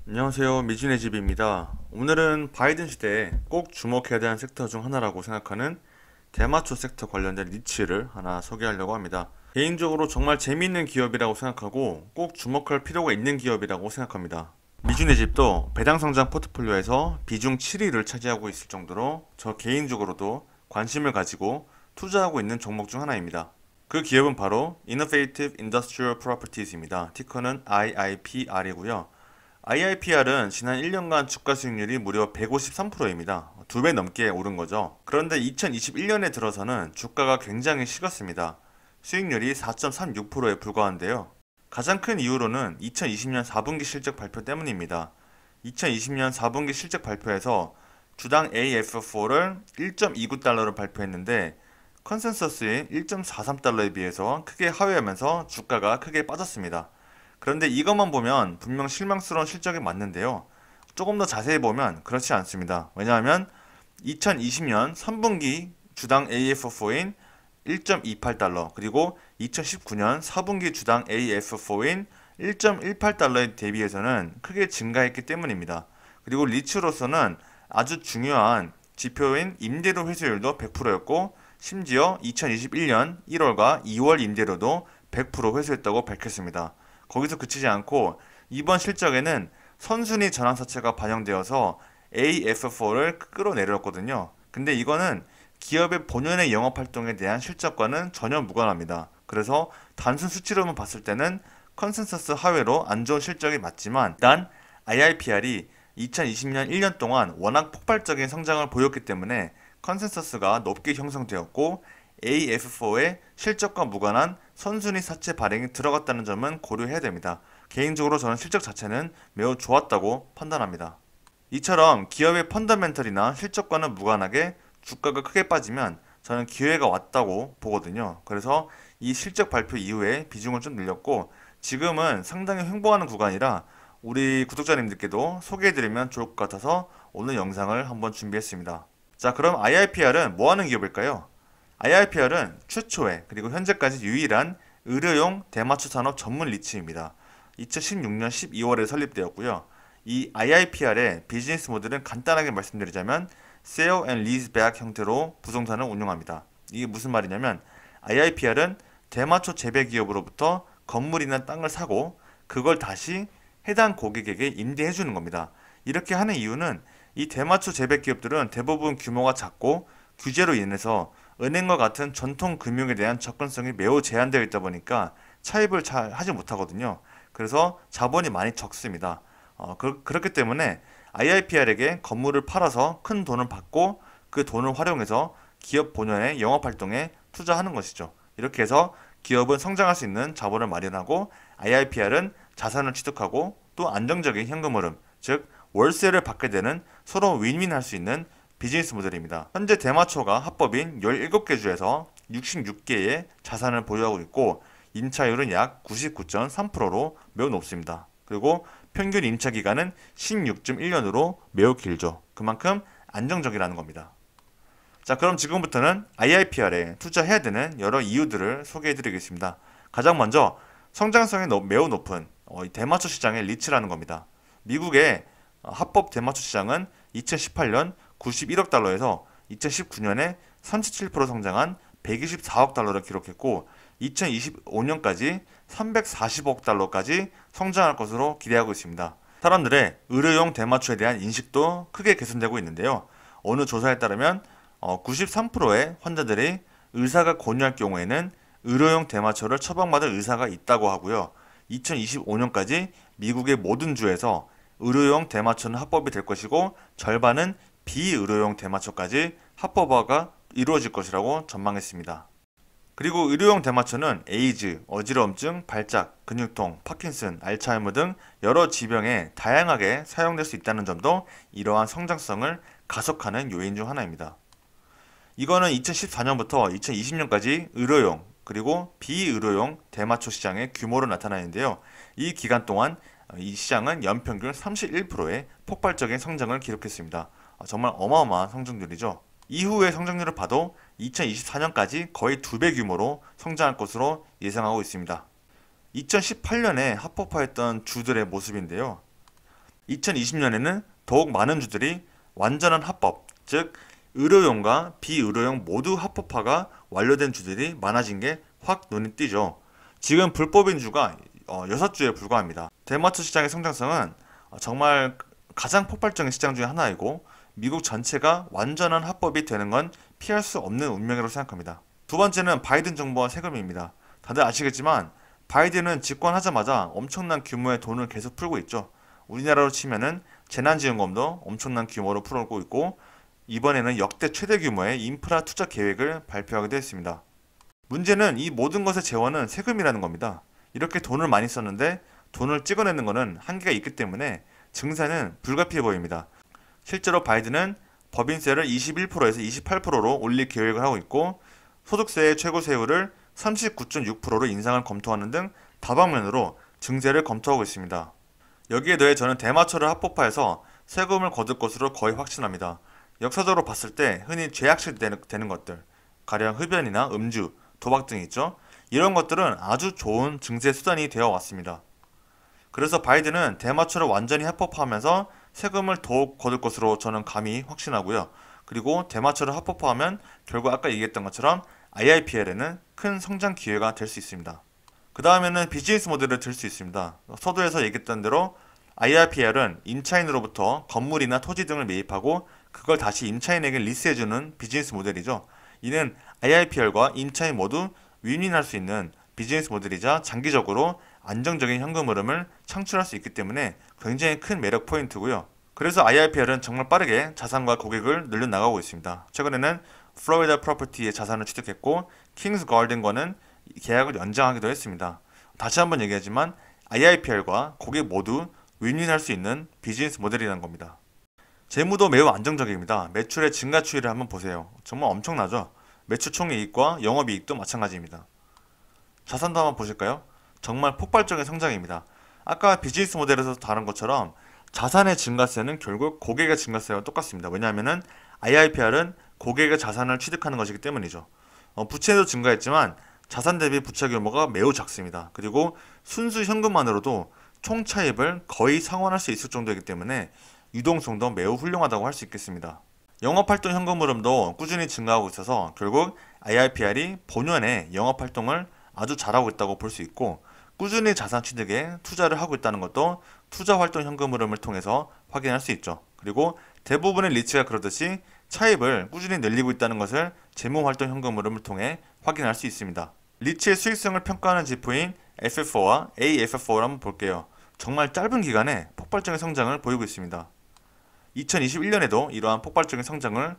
안녕하세요. 미진의 집입니다. 오늘은 바이든 시대에 꼭 주목해야 되는 섹터 중 하나라고 생각하는 대마초 섹터 관련된 리츠를 하나 소개하려고 합니다. 개인적으로 정말 재미있는 기업이라고 생각하고 꼭 주목할 필요가 있는 기업이라고 생각합니다. 미준의 집도 배당 성장 포트폴리오에서 비중 7위를 차지하고 있을 정도로 저 개인적으로도 관심을 가지고 투자하고 있는 종목 중 하나입니다. 그 기업은 바로 Innovative Industrial Properties입니다. 티커는 IIPR이고요. IIPR은 지난 1년간 주가 수익률이 무려 153%입니다. 2배 넘게 오른 거죠. 그런데 2021년에 들어서는 주가가 굉장히 식었습니다. 수익률이 4.36%에 불과한데요. 가장 큰 이유로는 2020년 4분기 실적 발표 때문입니다. 2020년 4분기 실적 발표에서 주당 AFFO를 1.29달러로 발표했는데 컨센서스인 1.43달러에 비해서 크게 하회하면서 주가가 크게 빠졌습니다. 그런데 이것만 보면 분명 실망스러운 실적이 맞는데요. 조금 더 자세히 보면 그렇지 않습니다. 왜냐하면 2020년 3분기 주당 AFFO인 1.28달러 그리고 2019년 4분기 주당 AFFO인 1.18달러에 대비해서는 크게 증가했기 때문입니다. 그리고 리츠로서는 아주 중요한 지표인 임대료 회수율도 100%였고 심지어 2021년 1월과 2월 임대료도 100% 회수했다고 밝혔습니다. 거기서 그치지 않고 이번 실적에는 선순위 전환사채가 반영되어서 AFFO를 끌어내렸거든요. 근데 이거는 기업의 본연의 영업활동에 대한 실적과는 전혀 무관합니다. 그래서 단순 수치로만 봤을 때는 컨센서스 하회로 안 좋은 실적이 맞지만 단 IIPR이 2020년 1년 동안 워낙 폭발적인 성장을 보였기 때문에 컨센서스가 높게 형성되었고 AFFO의 실적과 무관한 선순위 사채 발행이 들어갔다는 점은 고려해야 됩니다. 개인적으로 저는 실적 자체는 매우 좋았다고 판단합니다. 이처럼 기업의 펀더멘털이나 실적과는 무관하게 주가가 크게 빠지면 저는 기회가 왔다고 보거든요. 그래서 이 실적 발표 이후에 비중을 좀 늘렸고 지금은 상당히 횡보하는 구간이라 우리 구독자님들께도 소개해드리면 좋을 것 같아서 오늘 영상을 한번 준비했습니다. 자, 그럼 IIPR은 뭐 하는 기업일까요? IIPR은 최초의 그리고 현재까지 유일한 의료용 대마초 산업 전문 리츠입니다. 2016년 12월에 설립되었고요. 이 IIPR의 비즈니스 모델은 간단하게 말씀드리자면 Sale and Leaseback 형태로 부동산을 운영합니다. 이게 무슨 말이냐면 IIPR은 대마초 재배 기업으로부터 건물이나 땅을 사고 그걸 다시 해당 고객에게 임대해 주는 겁니다. 이렇게 하는 이유는 이 대마초 재배 기업들은 대부분 규모가 작고 규제로 인해서 은행과 같은 전통 금융에 대한 접근성이 매우 제한되어 있다 보니까 차입을 잘 하지 못하거든요. 그래서 자본이 많이 적습니다. 그렇기 때문에 IIPR에게 건물을 팔아서 큰 돈을 받고 그 돈을 활용해서 기업 본연의 영업활동에 투자하는 것이죠. 이렇게 해서 기업은 성장할 수 있는 자본을 마련하고 IIPR은 자산을 취득하고 또 안정적인 현금 흐름, 즉 월세를 받게 되는 서로 윈윈할 수 있는 비즈니스 모델입니다. 현재 대마초가 합법인 17개 주에서 66개의 자산을 보유하고 있고 임차율은 약 99.3%로 매우 높습니다. 그리고 평균 임차 기간은 16.1년으로 매우 길죠. 그만큼 안정적이라는 겁니다. 자, 그럼 지금부터는 IIPR에 투자해야 되는 여러 이유들을 소개해 드리겠습니다. 가장 먼저 성장성이 매우 높은 이 대마초 시장의 리츠라는 겁니다. 미국의 합법 대마초 시장은 2018년 91억 달러에서 2019년에 37% 성장한 124억 달러를 기록했고 2025년까지 340억 달러까지 성장할 것으로 기대하고 있습니다. 사람들의 의료용 대마초에 대한 인식도 크게 개선되고 있는데요. 어느 조사에 따르면 93%의 환자들이 의사가 권유할 경우에는 의료용 대마초를 처방받을 의사가 있다고 하고요. 2025년까지 미국의 모든 주에서 의료용 대마초는 합법이 될 것이고 절반은 비의료용 대마초까지 합법화가 이루어질 것이라고 전망했습니다. 그리고 의료용 대마초는 에이즈, 어지러움증, 발작, 근육통, 파킨슨, 알츠하이머 등 여러 지병에 다양하게 사용될 수 있다는 점도 이러한 성장성을 가속하는 요인 중 하나입니다. 이거는 2014년부터 2020년까지 의료용 그리고 비의료용 대마초 시장의 규모로 나타나는데요. 이 기간 동안 이 시장은 연평균 31%의 폭발적인 성장을 기록했습니다. 정말 어마어마한 성장률이죠. 이후의 성장률을 봐도 2024년까지 거의 2배 규모로 성장할 것으로 예상하고 있습니다. 2018년에 합법화했던 주들의 모습인데요. 2020년에는 더욱 많은 주들이 완전한 합법, 즉 의료용과 비의료용 모두 합법화가 완료된 주들이 많아진 게 확 눈에 띄죠. 지금 불법인 주가 6주에 불과합니다. 대마초 시장의 성장성은 정말 가장 폭발적인 시장 중에 하나이고 미국 전체가 완전한 합법이 되는 건 피할 수 없는 운명이라고 생각합니다. 두 번째는 바이든 정부와 세금입니다. 다들 아시겠지만 바이든은 집권하자마자 엄청난 규모의 돈을 계속 풀고 있죠. 우리나라로 치면은 재난지원금도 엄청난 규모로 풀고 있고 이번에는 역대 최대 규모의 인프라 투자 계획을 발표하기도 했습니다. 문제는 이 모든 것의 재원은 세금이라는 겁니다. 이렇게 돈을 많이 썼는데 돈을 찍어내는 것은 한계가 있기 때문에 증세는 불가피해 보입니다. 실제로 바이든은 법인세를 21%에서 28%로 올릴 계획을 하고 있고 소득세의 최고 세율을 39.6%로 인상을 검토하는 등 다방면으로 증세를 검토하고 있습니다. 여기에 더해 저는 대마초를 합법화해서 세금을 거둘 것으로 거의 확신합니다. 역사적으로 봤을 때 흔히 죄악시 되는 것들, 가령 흡연이나 음주, 도박 등이 있죠. 이런 것들은 아주 좋은 증세 수단이 되어 왔습니다. 그래서 바이든은 대마초를 완전히 합법화하면서 세금을 더욱 거둘 것으로 저는 감히 확신하고요. 그리고 대마초를 합법화하면 결국 아까 얘기했던 것처럼 IIPL에는 큰 성장 기회가 될 수 있습니다. 그 다음에는 비즈니스 모델을 들 수 있습니다. 서두에서 얘기했던 대로 IIPL은 임차인으로부터 건물이나 토지 등을 매입하고 그걸 다시 임차인에게 리스해주는 비즈니스 모델이죠. 이는 IIPL과 임차인 모두 윈윈할 수 있는 비즈니스 모델이자 장기적으로 안정적인 현금 흐름을 창출할 수 있기 때문에 굉장히 큰 매력 포인트고요. 그래서 IIPL은 정말 빠르게 자산과 고객을 늘려나가고 있습니다. 최근에는 플로리다 프로퍼티의 자산을 취득했고 킹스 가든과는 계약을 연장하기도 했습니다. 다시 한번 얘기하지만 IIPL과 고객 모두 윈윈할 수 있는 비즈니스 모델이라는 겁니다. 재무도 매우 안정적입니다. 매출의 증가 추이를 한번 보세요. 정말 엄청나죠? 매출 총이익과 영업이익도 마찬가지입니다. 자산도 한번 보실까요? 정말 폭발적인 성장입니다. 아까 비즈니스 모델에서 다룬 것처럼 자산의 증가세는 결국 고객의 증가세와 똑같습니다. 왜냐하면 IIPR은 고객의 자산을 취득하는 것이기 때문이죠. 부채도 증가했지만 자산 대비 부채 규모가 매우 작습니다. 그리고 순수 현금만으로도 총 차입을 거의 상환할 수 있을 정도이기 때문에 유동성도 매우 훌륭하다고 할 수 있겠습니다. 영업활동 현금 흐름도 꾸준히 증가하고 있어서 결국 IIPR이 본연의 영업활동을 아주 잘하고 있다고 볼 수 있고 꾸준히 자산 취득에 투자를 하고 있다는 것도 투자활동 현금 흐름을 통해서 확인할 수 있죠. 그리고 대부분의 리츠가 그러듯이 차입을 꾸준히 늘리고 있다는 것을 재무활동 현금 흐름을 통해 확인할 수 있습니다. 리츠의 수익성을 평가하는 지표인 FFO와 AFFO를 한번 볼게요. 정말 짧은 기간에 폭발적인 성장을 보이고 있습니다. 2021년에도 이러한 폭발적인 성장을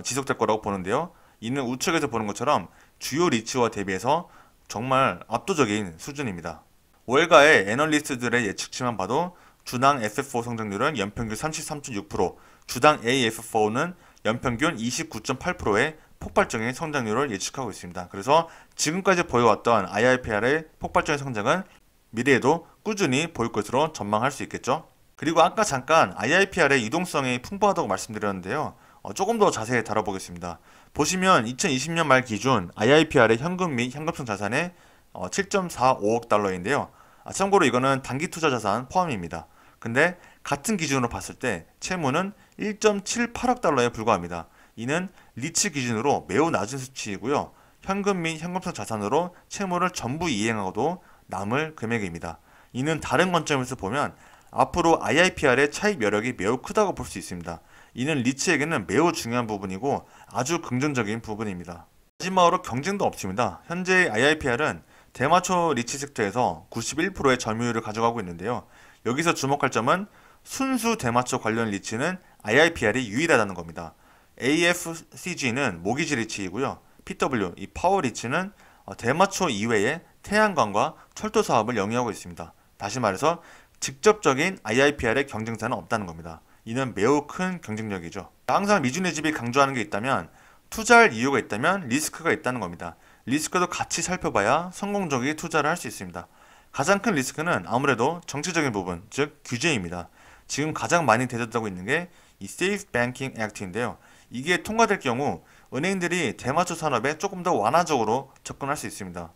지속될 거라고 보는데요. 이는 우측에서 보는 것처럼 주요 리츠와 대비해서 정말 압도적인 수준입니다. 월가의 애널리스트들의 예측치만 봐도 주당 FFO 성장률은 연평균 33.6%, 주당 AFFO는 연평균 29.8%의 폭발적인 성장률을 예측하고 있습니다. 그래서 지금까지 보여왔던 IIPR의 폭발적인 성장은 미래에도 꾸준히 보일 것으로 전망할 수 있겠죠. 그리고 아까 잠깐 IIPR의 유동성이 풍부하다고 말씀드렸는데요. 조금 더 자세히 다뤄보겠습니다. 보시면 2020년 말 기준 IIPR의 현금 및 현금성 자산의 7.45억 달러인데요. 참고로 이거는 단기 투자 자산 포함입니다. 근데 같은 기준으로 봤을 때 채무는 1.78억 달러에 불과합니다. 이는 리츠 기준으로 매우 낮은 수치이고요. 현금 및 현금성 자산으로 채무를 전부 이행하고도 남을 금액입니다. 이는 다른 관점에서 보면 앞으로 IIPR의 차익 여력이 매우 크다고 볼 수 있습니다. 이는 리츠에게는 매우 중요한 부분이고 아주 긍정적인 부분입니다. 마지막으로 경쟁도 없습니다. 현재 IIPR은 대마초 리츠 섹터에서 91%의 점유율을 가져가고 있는데요. 여기서 주목할 점은 순수 대마초 관련 리츠는 IIPR이 유일하다는 겁니다. AFCG는 모기지 리츠이고요. PW, 이 파워 리츠는 대마초 이외의 태양광과 철도 사업을 영위하고 있습니다. 다시 말해서 직접적인 IIPR의 경쟁사는 없다는 겁니다. 이는 매우 큰 경쟁력이죠. 항상 미주네 집이 강조하는 게 있다면 투자할 이유가 있다면 리스크가 있다는 겁니다. 리스크도 같이 살펴봐야 성공적인 투자를 할 수 있습니다. 가장 큰 리스크는 아무래도 정치적인 부분, 즉 규제입니다. 지금 가장 많이 대두되고 있는 게 이 Safe Banking Act인데요. 이게 통과될 경우 은행들이 대마초 산업에 조금 더 완화적으로 접근할 수 있습니다.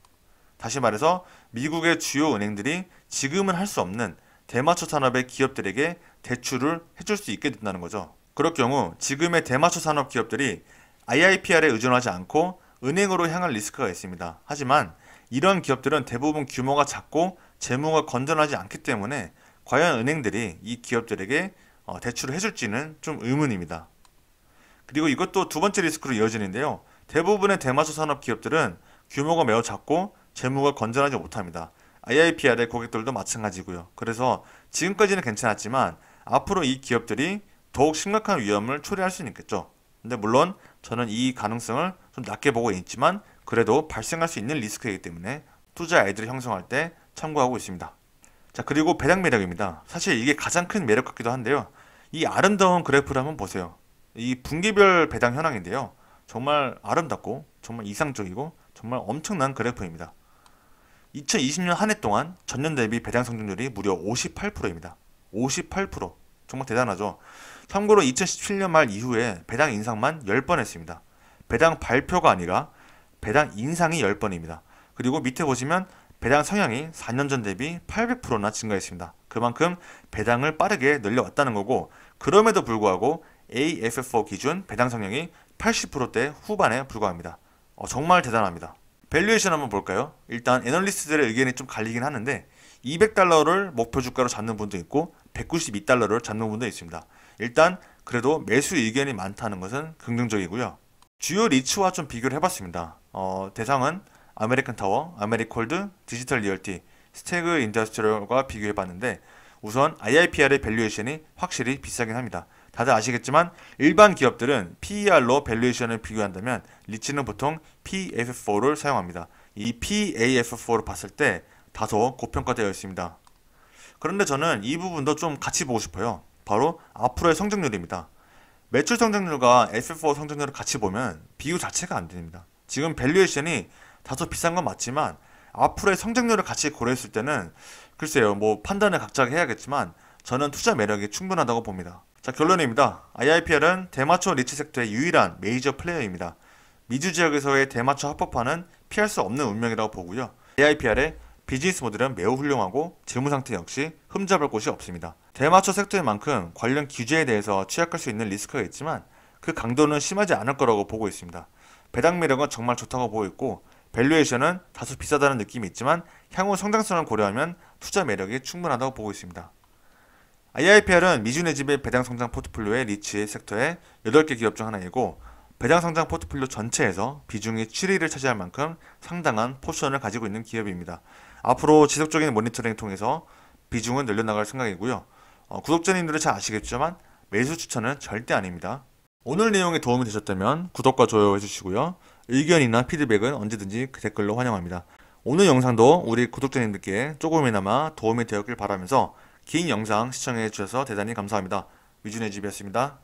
다시 말해서 미국의 주요 은행들이 지금은 할 수 없는 대마초 산업의 기업들에게 대출을 해줄 수 있게 된다는 거죠. 그럴 경우 지금의 대마초 산업 기업들이 IIPR에 의존하지 않고 은행으로 향할 리스크가 있습니다. 하지만 이런 기업들은 대부분 규모가 작고 재무가 건전하지 않기 때문에 과연 은행들이 이 기업들에게 대출을 해줄지는 좀 의문입니다. 그리고 이것도 두 번째 리스크로 이어지는데요. 대부분의 대마초 산업 기업들은 규모가 매우 작고 재무가 건전하지 못합니다. IIPR의 고객들도 마찬가지고요. 그래서 지금까지는 괜찮았지만 앞으로 이 기업들이 더욱 심각한 위험을 초래할 수는 있겠죠. 근데 물론 저는 이 가능성을 좀 낮게 보고 있지만 그래도 발생할 수 있는 리스크이기 때문에 투자 아이디어를 형성할 때 참고하고 있습니다. 자, 그리고 배당 매력입니다. 사실 이게 가장 큰 매력 같기도 한데요. 이 아름다운 그래프를 한번 보세요. 이 분기별 배당 현황인데요. 정말 아름답고 정말 이상적이고 정말 엄청난 그래프입니다. 2020년 한 해 동안 전년 대비 배당 성장률이 무려 58%입니다. 58%. 정말 대단하죠. 참고로 2017년 말 이후에 배당 인상만 10번 했습니다. 배당 발표가 아니라 배당 인상이 10번입니다. 그리고 밑에 보시면 배당 성향이 4년 전 대비 800%나 증가했습니다. 그만큼 배당을 빠르게 늘려왔다는 거고, 그럼에도 불구하고 AFFO 기준 배당 성향이 80%대 후반에 불과합니다. 정말 대단합니다. 밸류에이션 한번 볼까요? 일단 애널리스트들의 의견이 좀 갈리긴 하는데 200달러를 목표 주가로 잡는 분도 있고 192달러를 잡는 분도 있습니다. 일단 그래도 매수 의견이 많다는 것은 긍정적이고요. 주요 리츠와 좀 비교를 해봤습니다. 대상은 아메리칸 타워, 아메리콜드, 디지털 리얼티, 스태그 인더스트리얼과 비교해봤는데 우선 IIPR의 밸류에이션이 확실히 비싸긴 합니다. 다들 아시겠지만 일반 기업들은 PER로 밸류에이션을 비교한다면 리츠는 보통 PAF4를 사용합니다. 이 PAF4를 봤을 때 다소 고평가되어 있습니다. 그런데 저는 이 부분도 좀 같이 보고 싶어요. 바로 앞으로의 성장률입니다. 매출 성장률과 FFO 성장률을 같이 보면 비교 자체가 안 됩니다. 지금 밸류에이션이 다소 비싼 건 맞지만 앞으로의 성장률을 같이 고려했을 때는 글쎄요, 뭐 판단을 각자 해야겠지만 저는 투자 매력이 충분하다고 봅니다. 자, 결론입니다. IIPR은 대마초 리츠 섹터의 유일한 메이저 플레이어입니다. 미주 지역에서의 대마초 합법화는 피할 수 없는 운명이라고 보고요. IIPR의 비즈니스 모델은 매우 훌륭하고 재무 상태 역시 흠잡을 곳이 없습니다. 대마초 섹터인 만큼 관련 규제에 대해서 취약할 수 있는 리스크가 있지만 그 강도는 심하지 않을 거라고 보고 있습니다. 배당 매력은 정말 좋다고 보고 있고 밸류에이션은 다소 비싸다는 느낌이 있지만 향후 성장성을 고려하면 투자 매력이 충분하다고 보고 있습니다. IIPR은 미주네 집의 배당 성장 포트폴리오의 리츠 섹터의 8개 기업 중 하나이고 배당 성장 포트폴리오 전체에서 비중이 7위를 차지할 만큼 상당한 포션을 가지고 있는 기업입니다. 앞으로 지속적인 모니터링을 통해서 비중은 늘려나갈 생각이고요. 구독자님들은 잘 아시겠지만 매수 추천은 절대 아닙니다. 오늘 내용이 도움이 되셨다면 구독과 좋아요 해주시고요. 의견이나 피드백은 언제든지 댓글로 환영합니다. 오늘 영상도 우리 구독자님들께 조금이나마 도움이 되었길 바라면서 긴 영상 시청해 주셔서 대단히 감사합니다. 미주네 집이었습니다.